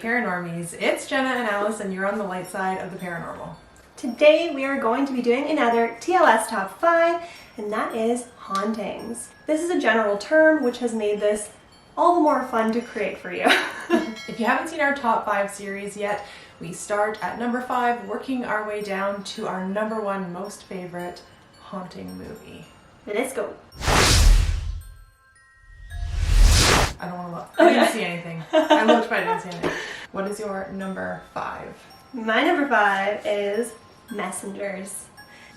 Paranormies. It's Jenna and Alice, and you're on the light side of the paranormal. Today we are going to be doing another TLS Top 5, and that is hauntings. This is a general term which has made this all the more fun to create for you. If you haven't seen our Top 5 series yet, we start at number 5, working our way down to our number 1 most favorite haunting movie. Let's go. I don't want to look. I didn't see anything. I looked, but I didn't see anything. What is your number 5? My number 5 is Messengers.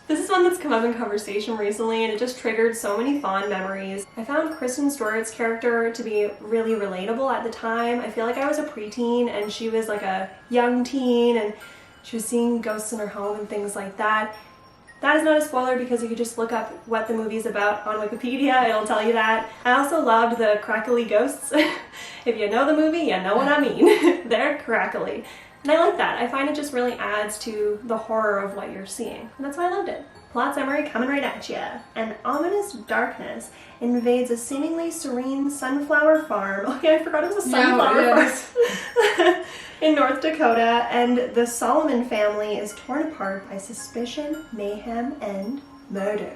This is one that's come up in conversation recently, and it just triggered so many fond memories. I found Kristen Stewart's character to be really relatable at the time. I feel like I was a preteen and she was like a young teen, and she was seeing ghosts in her home and things like that. That is not a spoiler because you could just look up what the movie's about on Wikipedia, it'll tell you that. I also loved the crackly ghosts. If you know the movie, you know what I mean. They're crackly. And I like that. I find it just really adds to the horror of what you're seeing. And that's why I loved it. Plot summary coming right at you. An ominous darkness invades a seemingly serene sunflower farm. Oh yeah, I forgot it was a sunflower farm. In North Dakota, and the Solomon family is torn apart by suspicion, mayhem, and murder.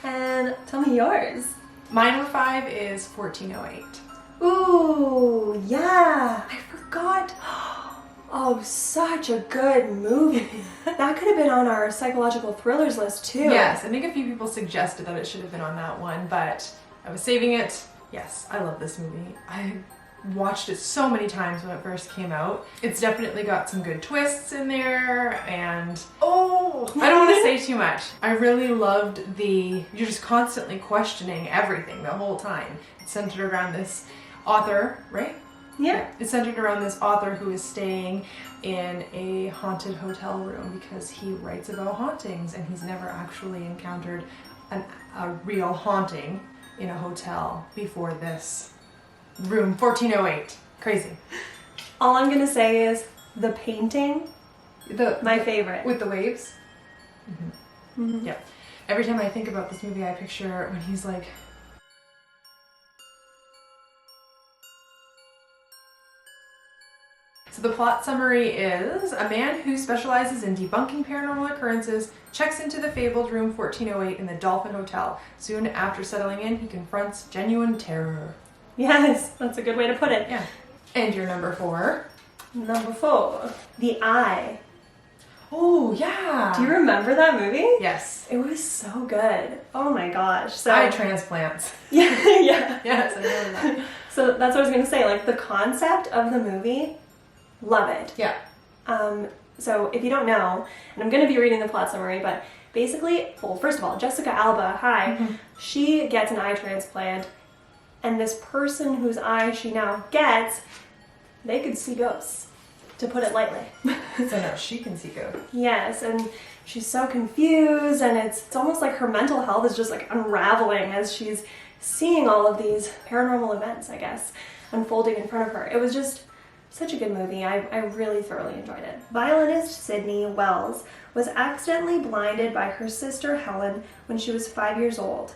And tell me yours. My number 5 is 1408. Ooh, yeah, I forgot. Oh, such a good movie. That could have been on our psychological thrillers list too. Yes, I think a few people suggested that it should have been on that one, but I was saving it. Yes, I love this movie. I watched it so many times when it first came out. It's definitely got some good twists in there, and I don't want to say too much. I really loved you're just constantly questioning everything the whole time. It's centered around this author, right? Yeah. It's centered around this author who is staying in a haunted hotel room because he writes about hauntings, and he's never actually encountered a real haunting in a hotel before this. Room 1408. Crazy. All I'm gonna say is the painting, my favorite. With the waves? Mm-hmm. Mm-hmm. Yeah. Every time I think about this movie, I picture when he's like... So the plot summary is, a man who specializes in debunking paranormal occurrences checks into the fabled room 1408 in the Dolphin Hotel. Soon after settling in, he confronts genuine terror. Yes, that's a good way to put it. Yeah. And your number 4? Number 4, The Eye. Oh, yeah. Do you remember that movie? Yes. It was so good. Oh my gosh. So eye transplants. Yeah, yeah. Yes, I remember that. So that's what I was going to say. Like, the concept of the movie, love it. Yeah. So if you don't know, and I'm going to be reading the plot summary, but basically, well, first of all, Jessica Alba, she gets an eye transplant, and this person whose eye she now gets, they could see ghosts, to put it lightly. So now she can see ghosts. Yes, and she's so confused, and it's almost like her mental health is just like unraveling as she's seeing all of these paranormal events, I guess, unfolding in front of her. It was just such a good movie. I really thoroughly enjoyed it. Violinist Sydney Wells was accidentally blinded by her sister Helen when she was 5 years old.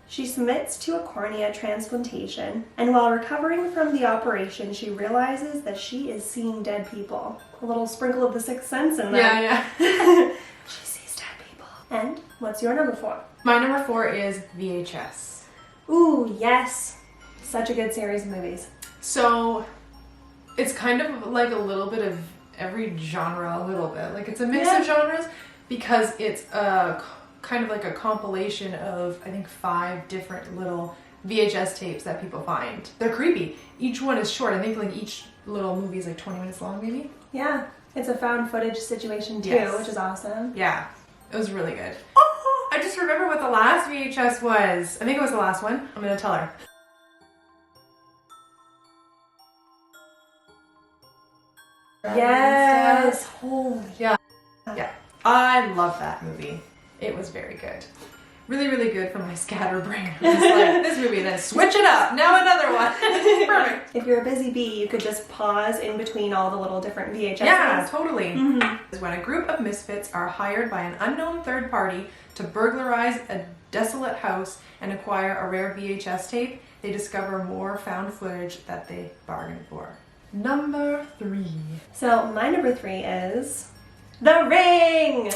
She submits to a cornea transplantation, and while recovering from the operation, she realizes that she is seeing dead people. A little sprinkle of the Sixth Sense in there. Yeah. She sees dead people. And what's your number 4? My number 4 is VHS. Ooh, yes. Such a good series of movies. So, it's kind of like a little bit of every genre, a little bit. Like, it's a mix of genres because it's kind of like a compilation of, I think, 5 different little VHS tapes that people find. They're creepy. Each one is short. I think like each little movie is like 20 minutes long, maybe? Yeah. It's a found footage situation too, which is awesome. Yeah. It was really good. Oh, I just remember what the last VHS was. I think it was the last one. I'm going to tell her. Yes. Holy. Yeah. Yeah. I love that movie. It was very good. Really, really good for my scatterbrain. I was like, this movie, then switch it up. Now another one. Perfect. If you're a busy bee, you could just pause in between all the little different VHSs. Yeah, totally. Mm-hmm. When a group of misfits are hired by an unknown third party to burglarize a desolate house and acquire a rare VHS tape, they discover more found footage that they bargained for. Number 3. So my number 3 is The Ring.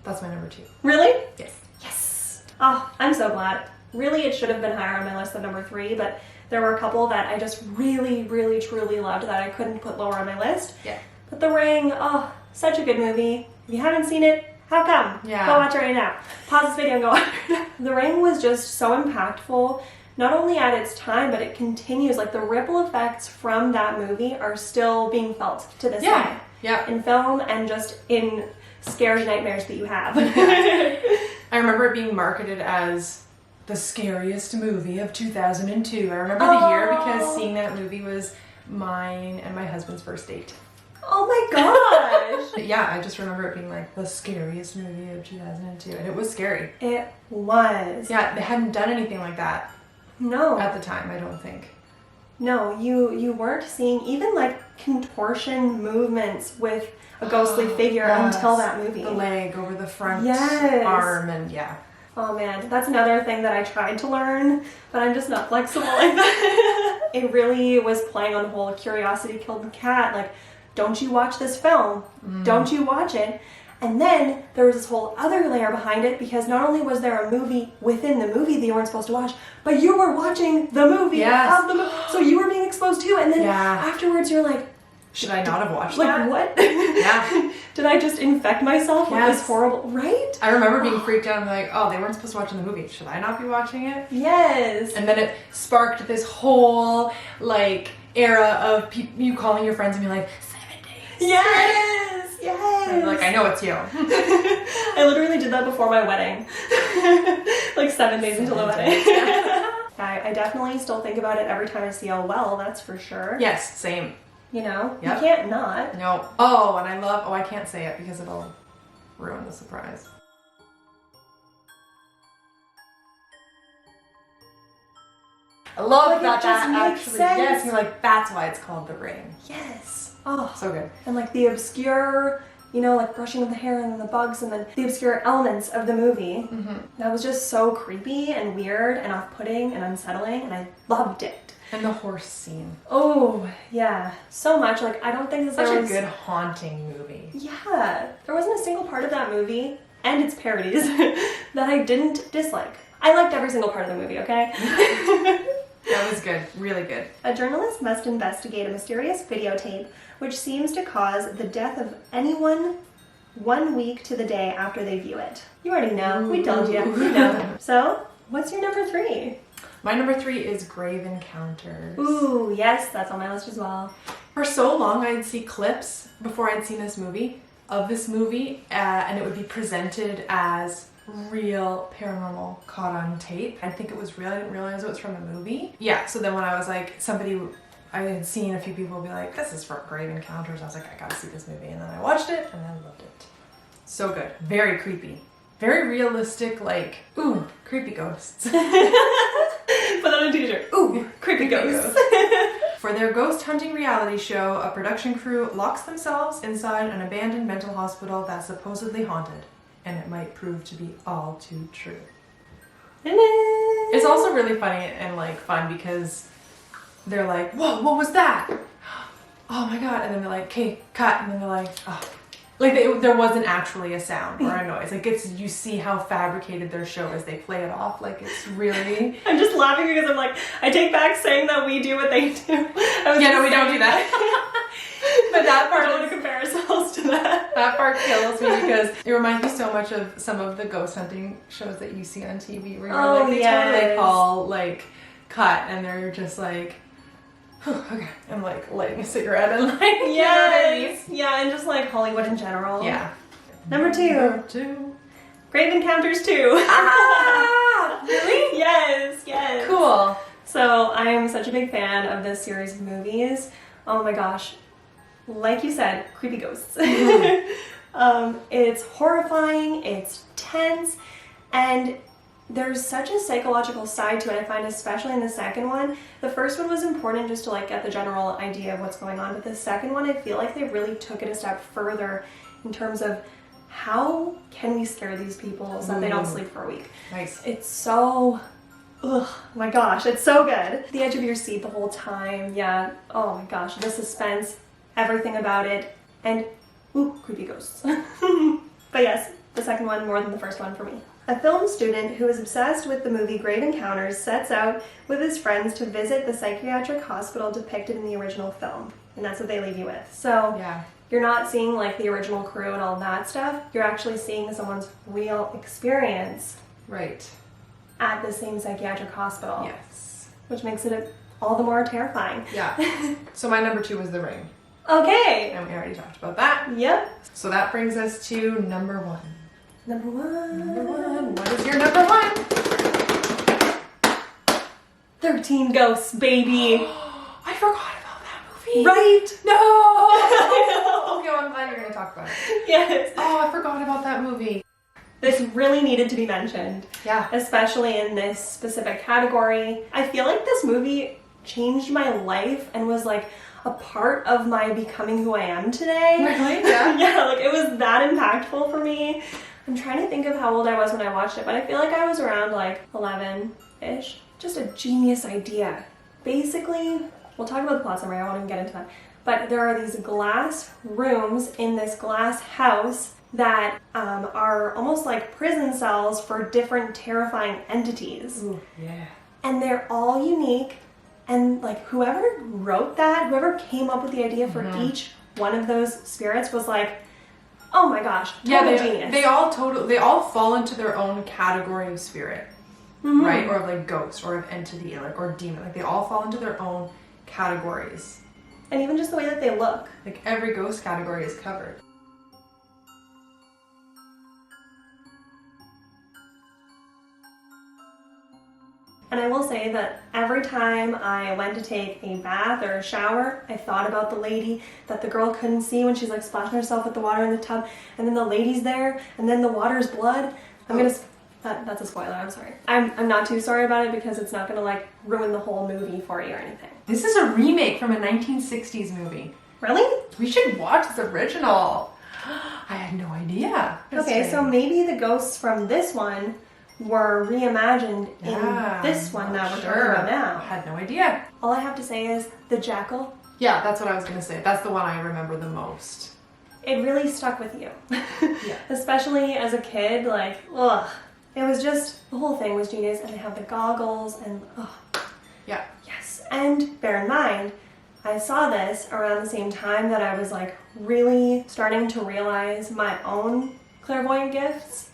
That's my number 2. Really? Yes. Yes. Oh, I'm so glad. Really, it should have been higher on my list than number 3, but there were a couple that I just really, really, truly loved that I couldn't put lower on my list. Yeah. But The Ring, oh, such a good movie. If you haven't seen it, how come? Yeah. Go watch it right now. Pause this video and go watch it. The Ring was just so impactful, not only at its time, but it continues. Like, the ripple effects from that movie are still being felt to this day. Yeah. In film and just in scary nightmares that you have. I remember it being marketed as the scariest movie of 2002. I remember the year because seeing that movie was mine and my husband's first date. Oh my gosh! But yeah, I just remember it being like the scariest movie of 2002, and it was scary. It was. Yeah, they hadn't done anything like that No. at the time, I don't think. No, you weren't seeing even like contortion movements with a ghostly figure until that movie. The leg over the front Yes. arm, and yeah. Oh man, that's another thing that I tried to learn, but I'm just not flexible like that. It really was playing on the whole curiosity killed the cat. Like, don't you watch this film? Don't you watch it? And then there was this whole other layer behind it because not only was there a movie within the movie that you weren't supposed to watch, but you were watching the movie of the movie. So you were being exposed to, and then afterwards you're like, should I not have watched that? Like, what? Yeah. Did I just infect myself with this horrible... Right? I remember being freaked out and like, oh, they weren't supposed to watch the movie. Should I not be watching it? Yes. And then it sparked this whole, like, era of you calling your friends and being like, 7 days. Yes! Yes! And like, I know it's you. I literally did that before my wedding. Like 7 days until the wedding. I definitely still think about it every time I see a well, that's for sure. Yes, same. You know? Yep. You can't not. No. Oh, and I can't say it because it'll ruin the surprise. I love Like, that it just makes actually. sense. Yes, you're like, that's why it's called The Ring. Yes. Oh. So good. And like the obscure, you know, like brushing of the hair and then the bugs and then the obscure elements of the movie. That was just so creepy and weird and off-putting and unsettling, and I loved it. And the horse scene. Oh, yeah. So much. Like, I don't think that Such there a was... good haunting movie. Yeah. There wasn't a single part of that movie, and its parodies, that I didn't dislike. I liked every single part of the movie, okay? That was good. Really good. A journalist must investigate a mysterious videotape which seems to cause the death of anyone 1 week to the day after they view it. You already know. We told you. You know. So, what's your number 3? My number 3 is Grave Encounters. Ooh, yes, that's on my list as well. For so long, I'd see clips before I'd seen this movie, and it would be presented as real paranormal caught on tape. I think it was real. I didn't realize it was from a movie. Yeah, so then when I was like, I had seen a few people be like, this is from Grave Encounters. I was like, I gotta see this movie. And then I watched it, and I loved it. So good. Very creepy. Very realistic, like, ooh, creepy ghosts. Put that on a t-shirt. Ooh, creepy ghosts. For their ghost hunting reality show, a production crew locks themselves inside an abandoned mental hospital that's supposedly haunted, and it might prove to be all too true. It's also really funny and like fun because they're like, whoa, what was that? Oh my god. And then they're like, okay, cut. And then they're like, oh. Like there wasn't actually a sound or a noise. Like you see how fabricated their show is. They play it off like it's really... I'm just laughing because I'm like, I take back saying that we do what they do. We don't do that. But that part... I don't want to compare ourselves to that. That part kills me because it reminds me so much of some of the ghost hunting shows that you see on TV where you're like, they totally call like cut and they're just like, okay, I'm like lighting a cigarette and like, yes, you know what I mean? Yeah, and just like Hollywood in general. Yeah. Number 2. Number 2. Grave Encounters 2. Ah, really? Yes. Cool. So I am such a big fan of this series of movies. Oh my gosh. Like you said, creepy ghosts. It's horrifying, it's tense, and there's such a psychological side to it, I find, especially in the second one. The first one was important just to like get the general idea of what's going on, but the second one, I feel like they really took it a step further in terms of how can we scare these people so that they don't sleep for a week. Nice. It's so Ugh, my gosh, it's so good. The edge of your seat the whole time, yeah. Oh my gosh, the suspense, everything about it, and ooh, creepy ghosts. But yes, the second one more than the first one for me. A film student who is obsessed with the movie Grave Encounters sets out with his friends to visit the psychiatric hospital depicted in the original film. And that's what they leave you with. So Yeah. you're not seeing like the original crew and all that stuff. You're actually seeing someone's real experience Right. at the same psychiatric hospital. Yes. Which makes it all the more terrifying. Yeah. So my number 2 was The Ring. Okay. And we already talked about that. Yep. So that brings us to number 1. Number 1. Number 1. What is your number 1? 13 Ghosts, baby. I forgot about that movie. Right? No! I know. Okay, well, I'm glad you're going to talk about it. Yes. Oh, I forgot about that movie. This really needed to be mentioned. Yeah. Especially in this specific category. I feel like this movie changed my life and was like a part of my becoming who I am today. Really? Yeah. Yeah, like it was that impactful for me. I'm trying to think of how old I was when I watched it, but I feel like I was around like 11-ish. Just a genius idea. Basically, we'll talk about the plot summary, I won't even get into that. But there are these glass rooms in this glass house that are almost like prison cells for different terrifying entities. Ooh, yeah. And they're all unique. And like whoever wrote that, whoever came up with the idea for each one of those spirits was like, oh my gosh, total genius. They all fall into their own category of spirit, right? Or of like ghost, or of entity, like or demon. Like they all fall into their own categories. And even just the way that they look. Like every ghost category is covered. And I will say that every time I went to take a bath or a shower, I thought about the lady that the girl couldn't see when she's like splashing herself with the water in the tub, and then the lady's there, and then the water's blood. That's a spoiler, I'm sorry. I'm not too sorry about it because it's not gonna like ruin the whole movie for you or anything. This is a remake from a 1960s movie. Really? We should watch the original. I had no idea. Okay, so maybe the ghosts from this one were reimagined in this one that we're talking about I now. had no idea. All I have to say is the Jackal. Yeah, that's what I was gonna say. That's the one I remember the most. It really stuck with you. Yeah. Especially as a kid, like, ugh. It was just, the whole thing was genius, and they have the goggles, and ugh. Yeah. Yes. And bear in mind, I saw this around the same time that I was like really starting to realize my own clairvoyant gifts.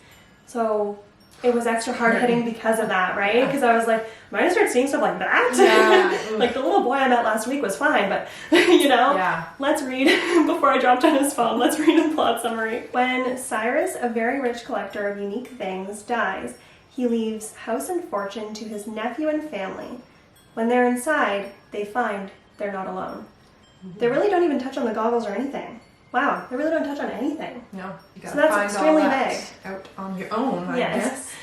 So it was extra hard hitting because of that, right? Because I was like, am I gonna start seeing stuff like that? Yeah. Like the little boy I met last week was fine, but you know, Yeah. let's read, before I dropped on his phone, let's read a plot summary. When Cyrus, a very rich collector of unique things, dies, he leaves house and fortune to his nephew and family. When they're inside, they find they're not alone. They really don't even touch on the goggles or anything. Wow, they really don't touch on anything. No, you gotta So that's find extremely all that vague. out on your own, I guess.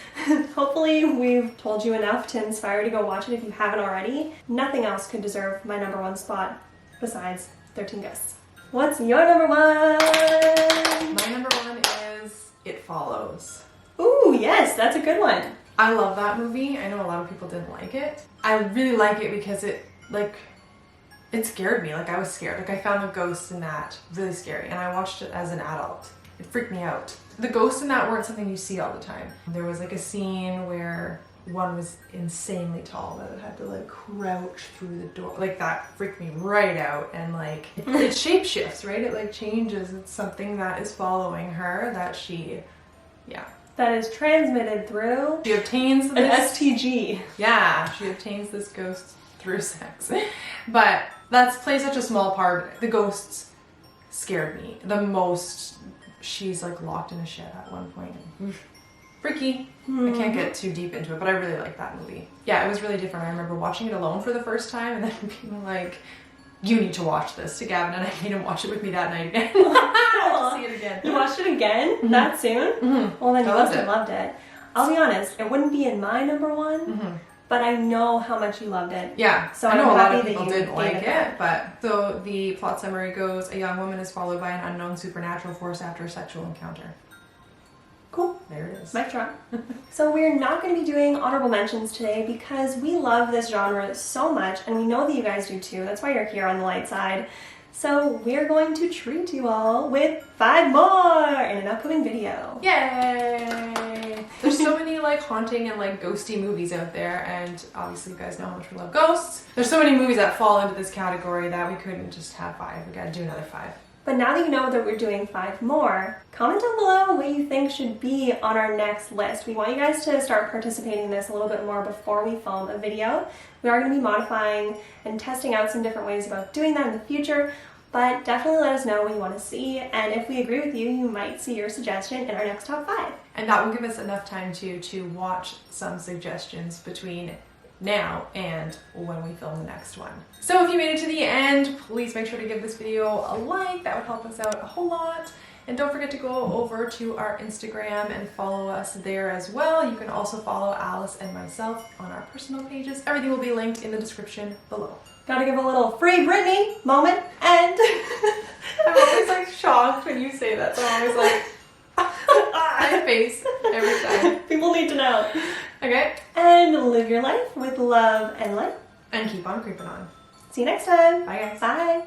Hopefully we've told you enough to inspire you to go watch it if you haven't already. Nothing else could deserve my number 1 spot besides 13 Ghosts. What's your number 1? My number 1 is It Follows. Ooh, yes, that's a good one. I love that movie. I know a lot of people didn't like it. I really like it because it scared me. Like I was scared. Like I found the ghosts in that really scary, and I watched it as an adult. It freaked me out. The ghosts in that weren't something you see all the time. There was like a scene where one was insanely tall that it had to like crouch through the door. Like that freaked me right out, and like it shapeshifts, right? It like changes. It's something that is following her that she, yeah. That is transmitted through She obtains an this, STG. yeah, she obtains this ghost through sex. But that's plays such a small part. The ghosts scared me the most. She's like locked in a shed at one point. Freaky. I can't get too deep into it, but I really like that movie. Yeah, it was really different. I remember watching it alone for the first time and then being like, you need to watch this, to Gavin, and I made him watch it with me that night again. To see it again. You watched it again that soon? Well, then you must have loved it. I'll be honest, it wouldn't be in my number 1, but I know how much you loved it. Yeah, so I know I'm a lot happy of people that you didn't like gave it, but so the plot summary goes: a young woman is followed by an unknown supernatural force after a sexual encounter. Cool. There it is. Mic drop. So we're not going to be doing honorable mentions today because we love this genre so much, and we know that you guys do too. That's why you're here on the light side. So we're going to treat you all with 5 more in an upcoming video. Yay! There's so many like haunting and like ghosty movies out there, and obviously you guys know how much we love ghosts. There's so many movies that fall into this category that we couldn't just have 5. We gotta do another 5. But now that you know that we're doing 5 more, comment down below what you think should be on our next list. We want you guys to start participating in this a little bit more before we film a video. We are going to be modifying and testing out some different ways about doing that in the future, but definitely let us know what you want to see, and if we agree with you, you might see your suggestion in our next top 5. And that will give us enough time to watch some suggestions between now and when we film the next one. So if you made it to the end, please make sure to give this video a like. That would help us out a whole lot. And don't forget to go over to our Instagram and follow us there as well. You can also follow Alice and myself on our personal pages. Everything will be linked in the description below. Gotta give a little free Britney moment, and I'm always like shocked when you say that, so I'm always like my face every time. People need to know. Okay. And live your life with love and light. And keep on creeping on. See you next time. Bye guys. Bye.